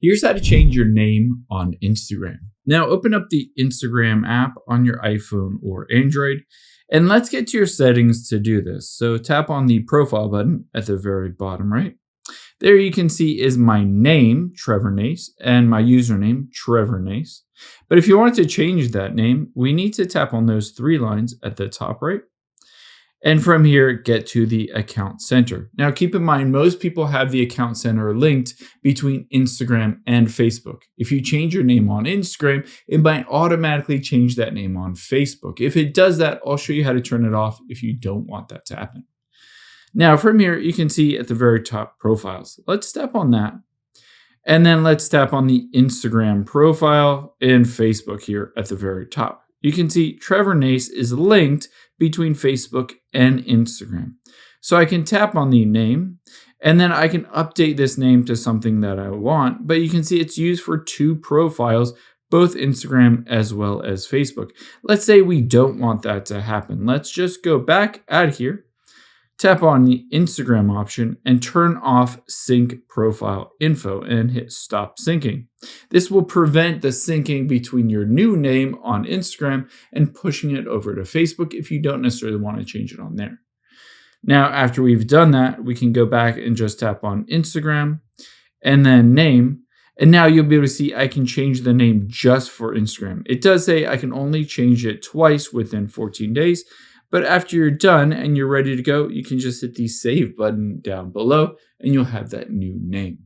Here's how to change your name on Instagram. Now, open up the Instagram app on your iPhone or Android, and let's get to your settings to do this. So, tap on the profile button at the very bottom right. There you can see is my name, Trevor Nace, and my username, Trevor Nace. But if you want to change that name, we need to tap on those three lines at the top right. And from here, get to the account center. Now, keep in mind, most people have the account center linked between Instagram and Facebook. If you change your name on Instagram, it might automatically change that name on Facebook. If it does that, I'll show you how to turn it off if you don't want that to happen. Now, from here, you can see at the very top profiles. Let's tap on that. And then let's tap on the Instagram profile and Facebook here at the very top. You can see Trevor Nace is linked between Facebook and Instagram. So I can tap on the name and then I can update this name to something that I want, but you can see it's used for two profiles, both Instagram as well as Facebook. Let's say we don't want that to happen. Let's just go back out of here, tap on the Instagram option and turn off sync profile info and hit stop syncing. This will prevent the syncing between your new name on Instagram and pushing it over to Facebook if you don't necessarily want to change it on there. Now, after we've done that, we can go back and just tap on Instagram and then name. And now you'll be able to see I can change the name just for Instagram. It does say I can only change it twice within 14 days. But after you're done and you're ready to go, you can just hit the save button down below and you'll have that new name.